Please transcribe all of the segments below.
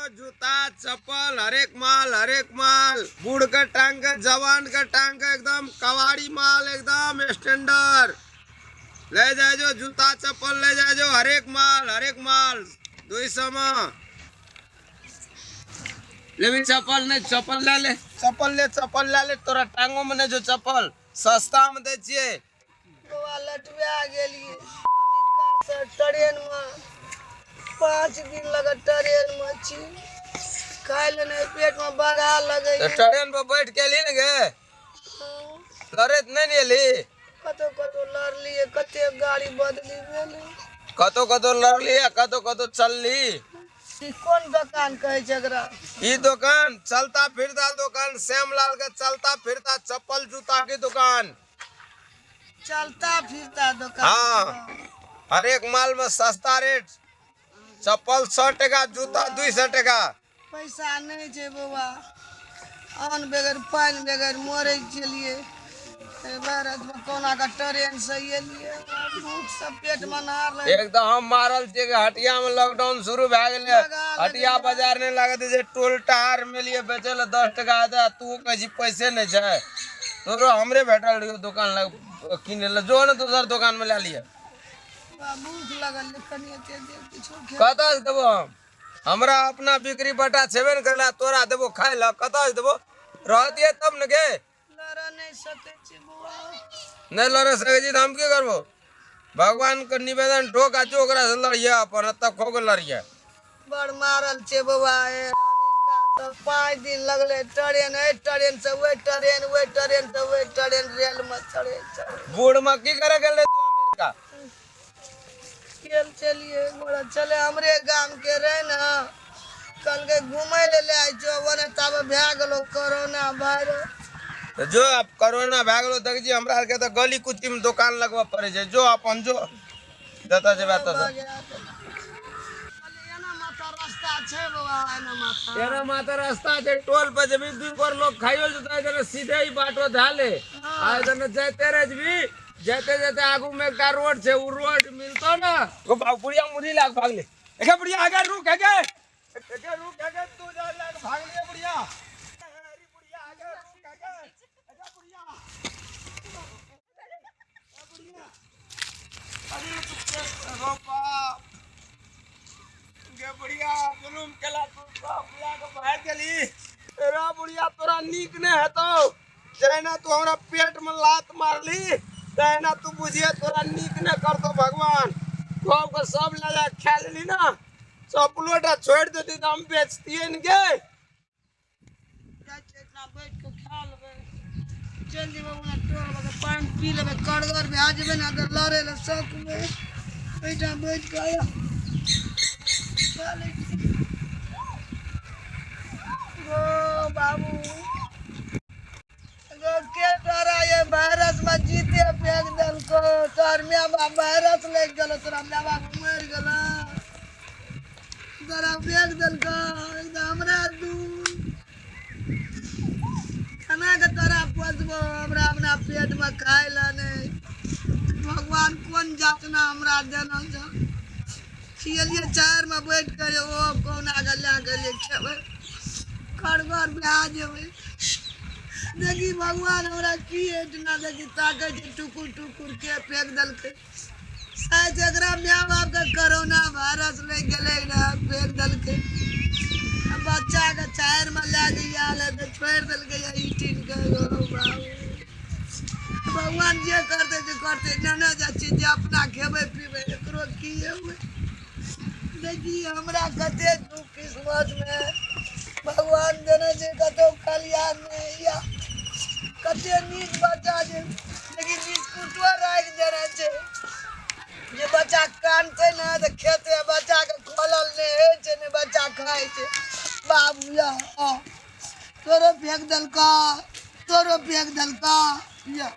जूता चप्पल हरेक माल बूढ़ का टांग का जवान का टांग का एकदम कवाड़ी माल एकदम स्टैंडर्ड ले जाए जो जूता चप्पल ले जाए जो हरेक माल 200 में ले भी चप्पल ले तोरा टांगों में जो चप्पल सस्ता में दे छिए लटवा गेलिए अमेरिका से ट्रेन में 5 दिन लगा ट्रेन में छी खाए लेने पेट में बगा लगे तो ट्रेन पर बैठ के ली न गे लड़त नहीं एली कतो लड़लिए कते गाड़ी बदली भेले कतो लड़ली कतो चलली कौन दुकान कहे जगरा ई दुकान चलता फिरता दुकान श्यामलाल का चलता फिरता चप्पल जूता की दुकान चलता फिरता दुकान हाँ हर एक माल में सस्ता रेट चप्पल 100 टका जूता 200 टका पैसा नहीं छे बाबा अन्न बगैर पानी बगैर मरे के लिए भारत में कोना का ट्रेन से ये लिए भूख सब पेट में नार लगे एकदम हम मारल छे कि हटिया में लॉकडाउन शुरू भ गेले हटिया बाजार ने लागत जे टोल टार में लिए बेचल 10 टका दे तू कही पैसे नहीं छे तोरो हमरे भेटल रहियो दुकान लग किने ले जो न दूसर दुकान में ले लिए भूख लगल कनिए दे कुछ कता देबो हमरा अपना बिक्री बटा छेबे न करला तोरा देबो खाइ ल कता देबो रहतिए तब न गे लड़ा नहीं सके छी बुआ नहीं लड़ सके जी हम की करबो भगवान के निवेदन ठोका जो ओकरा से लड़िया अपन तब खो के लड़िया बड़ मारल छे बुआ अमेरिका तो 5 दिन लगले ट्रेन से वे ट्रेन रेल में चढ़े बूढ़ में की करे गेले तू अमेरिका खेल चलिए मोरा चले हमरे गांव के रहे ना कल के घूमे ले आई जो वने तब भै गेलो कोरोना वायरस तो जो अब कोरोना भै गेलो देख जी हमरा के तो गली कुची में दुकान लगवा पड़े छै जो अपन जो देता जेबा त एना माता रास्ता छै टोल पे जब दू बार लोग खाइयो जता इधर सीधे ही बाटो धाले आ इधर जाते रह जाते आगू में का रोड छै उ रोड मिलतो ना ओ बुढ़िया मुड़ी लाग भाग ले एके बुढ़िया आगे रुक आगे तू जा लाग भाग ले बुढ़िया अरे बुढ़िया आगे रुक आगे एके बुढ़िया अरे तू रोपा गे बुढ़िया जुलुम केला तू बुढ़िया के बाहर गेली तेरा बुढ़िया तोरा नीक ने हेतो जैना तू हमरा पेट में लात मारली तैना तू बुझिए तोरा नीक ने करतो भगवान सब को सब ले जा खा लेली ना सब प्लोटा छोड़ देती तो हम बेचतिए न गे इतना बैठ के खा लेबे चल जेबे उना टोल में पानी पी लेबे कड़गर में आ जेबे ना अगर लड़े ले शौक में बैठा बैठ के आया ओ बाबू के डरा ये वायरस में जीते फेंक दल को तोर मियां बाप वायरस ले गेलो तोरा मियां बाप मर गेला तोरा फेंक दल को एकदम हमरा दू खाना के तोरा पोसबो हमरा अपना पेट में खाए ला नहीं भगवान कौन जातना हमरा देना जा खियलिए चार में बैठ कर ओ कोना के ला के ले खेबे कड़गर में आ जेबे देखी भगवान हमरा की इतना देखी ताकत टुकुर के फेंक दल के शायद एकरा माँ बाप के कोरोना वायरस ले गेले ना फेंक दल के बच्चा के चार में ले गया ले तो छोड़ दल के यही टीन के भगवान जे करते ना जाची जे अपना खेबे पीबे एकरो की हुए देखी हमरा कते दुख किस्मत में भगवान देने जे कतो कल्याण में या कते नीक बच्चा जे लेकिन बिस्कुटो राख देने छै जे बच्चा कानते ना तो खेते बच्चा के खोलल ने हे छै ने बच्चा खाए छै बाबू या तोरो फेंक दल का या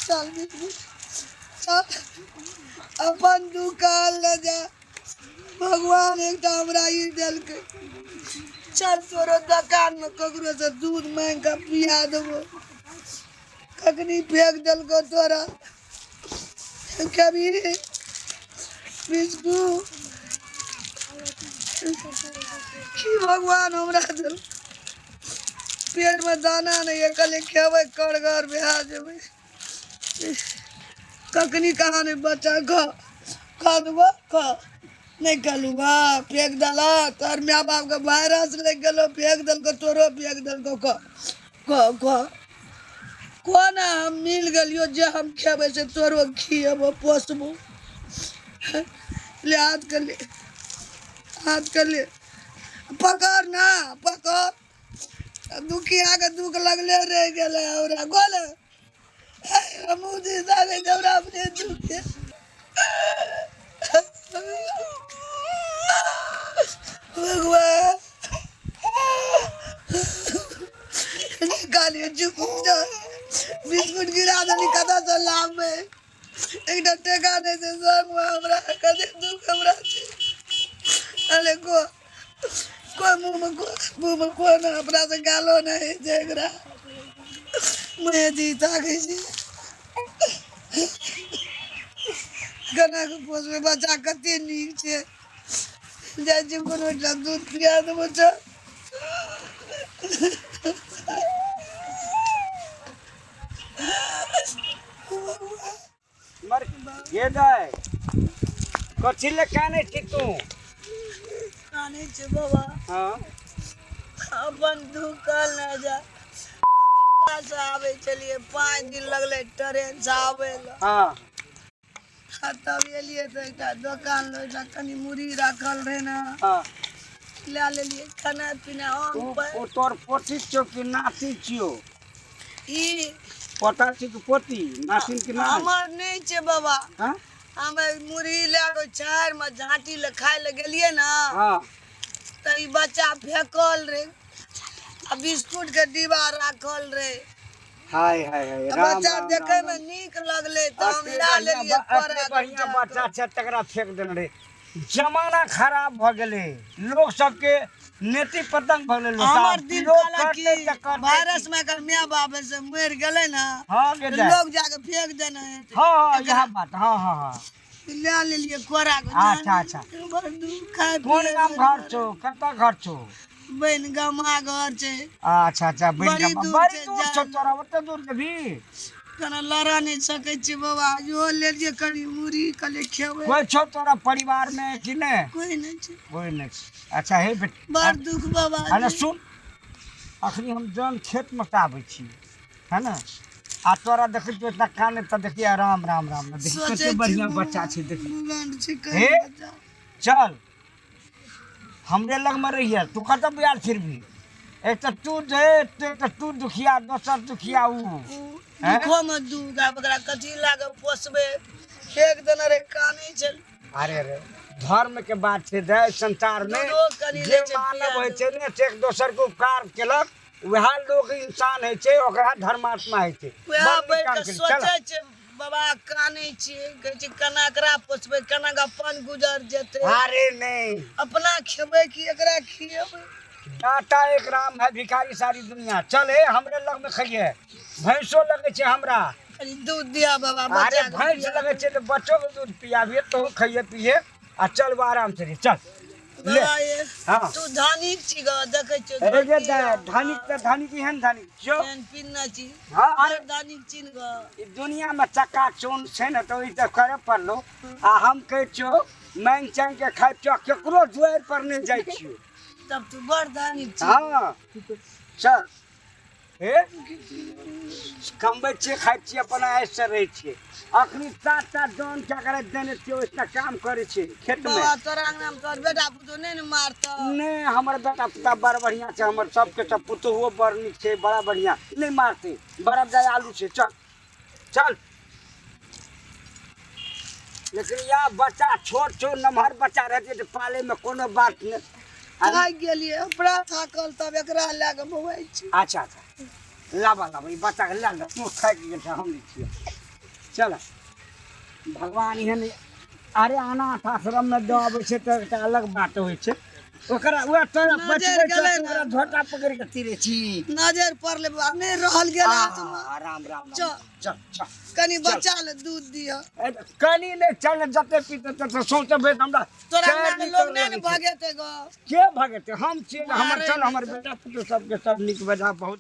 चल अपन दुकान ले जा भगवान एक हमरा ई दल के चल तोरो दुकान में ककरो से दूध मांग के पिया देबो कखनी फेंक दल को तोरा कभी बिस्कुट कि भगवान हमरा दल पेट में दाना नहीं है, कल खेबे करगर बेहा जेबे। कखनी कहा नहीं बच्चा खा दूबा खा नहीं कलूगा फेंक दला तोर माँ बाप के वायरस लग गलो फेंक दल को तोरो फेंक दल को कोना हम मिल गलियो जे हम खेबे से तोरो खिएबो पोसबो। ले हाथ कर ले पकड़ ना पकड़ दुखिया के दुख लगले रह गए और गोल मुझे सागे जबरा अपने दुखे भगवान निकालिए चुप बिस्कुट गिरा दे कदा से लाभ में एक टेका नहीं से संग में हमरा कदे दुख हमरा अरे कोई मुंह में को ना अपना से गालो नहीं जेगरा मैं जीता गई गना के पोस में बच्चा कते नीक छे जाय छी कोनो दूध पिया दे बच्चा मर ये जाए कछिले काने ठीक तू काने छे बाबा हां अपन दुकान ना जा अमेरिका से आवे चलिए 5 दिन लगले ट्रेन से आवे ला हां तब एलिए तो एक दुकान लो जा कनी मुड़ी रखल रहे ना हां ले ले लिए खाना पीना हम पर ओ तोर पोती छो कि नाती छियो ई पोता छी कि पोती नातिन कि ना हमर नहीं छे बाबा हां हम मुड़ी ले को चार में झाटी ले खाए ले गेलिए ना हां त ई बच्चा फेकल रे आ बिस्कुट के डिब्बा रखल रे हाय हाय हाय राम बच्चा देखे में नीक लगले त हम ला लेलिए पर बढ़िया बच्चा छै तकरा फेंक देन रे जमाना खराब भ गेले लोग सबके नेति पतंग भ गेले हमर दिल काला की वायरस में कर मियां बाप से मर गेले ना हां गे तो जा लोग जाके फेंक देना है हां यह बात हां हां हां ले लेलिए कोरा को अच्छा अच्छा बड़ दुख खाए कोन गाम घर छो कता घर छो बहन गमा घर छे अच्छा अच्छा बड़ी बड़ी दूर बड़ी से दूर छो तोरा ओते दूर के भी कना लड़ा नहीं सके छी बाबा जो ले लिए कनी मुरी कले खेवे कोई छो तोरा परिवार में कि ने कोई नहीं छे कोई नहीं अच्छा हे बेटा बड़ दुख बाबा अरे सुन अखनी हम जन खेत में आबै छी है ना आ तोरा देखै तो इतना काने त देखिए राम राम राम ना देखि सोचे कते बढ़िया छी बच्चा छै देखि बुलंद छी हे? कहीं बच्चा चल हमरे लग में रहिए तू कत बियार फिर भी एक तो तू जे तो तू दुखिया दोसर दुखिया ऊ हैं? दुखो में दूगा बकरा कथी लागे पोसबे एक दिन रे कानी चल अरे रे धर्म के बात छै दे संसार में दूधो कनी जे ले छै मानव पिया है छै ने से एक दोसर के उपकार केलक वह लोग इंसान है छै ओकरा धर्मात्मा है छै वह बड़ बैठ निकाल के के चल। सोचे छे बाबा कानी छी कहै छी कना एकरा पोसबे कना का अपन गुजर जेते अरे नहीं अपना खेबे कि एकरा खिएबे डाटा एक राम है भिखारी सारी दुनिया चल हे हमरे लग में खाइए भैंसो लगे छे हमरा अरे दूध दिया बाबा अरे बच्चा के भैंस दिया। लगे छे तो बच्चों को दूध पियाबे तो खाइए पिए आ चल आराम से रे, चल ले बाबा ये हाँ। तू धानिक छी ग देखे छ अरे जे धानिक त धानिक एहन धानिक जो पिन्ना छी हाँ अरे अरे धानिक चिन ग ई दुनिया में चक्का चौन छे न तो ई त करे पड़लो आ हम कह छो मांग चांग के खाइ छो केकरो दुआर पर नहीं जाय छियो तब तू बड़ धानिक छी हाँ चल हे कमबै छियै खाइ छियै अपन ऐश से रहै छियै अखनी सात जन क्या करे देने छियै ओइसना काम करे छियै खेत में बाबा तोरा नाम तोर बेटा पुतो नहीं न मारता नहीं हमर बेटा पुता बड़ बढ़िया छै हमर सबके सब पुतोहो बड़ नीक छै बड़ा बढ़िया नहीं मारते बड़ा जाय आलू छै चल चल लेकिन या बच्चा छोट छोट नमहर बच्चा रहते तो पाले में कोनो बात नहीं आ गेलिए अपना थाकल तब एकरा ले के बवाई छी अच्छा अच्छा लाबा लाबा ई बच्चा के ला ले तू खाइ के गेल हम नहीं छियै चल भगवान एहन अरे अनाथ आश्रम में दऽ आबै छै तऽ एकटा अलग बात होइ छै ओकरा उहे तोरा नजर बचबै गेलै छै ने। ओकरा झोटा पकड़ि के तीरे छी नजर पड़ले बाबा नहीं रहल गेला तुम राम राम चल। चल चल कनी बच्चा ले दूध दिया कनी नहीं चल जते पीते तते सोचबे हमरा तोरा चारि नाम दिन लोग तक नहीं लागे छै। भागे थे गो के भगते हम छियै हमर चल हमर बेटा पुत्र सबके सब नीक बेजा बहुत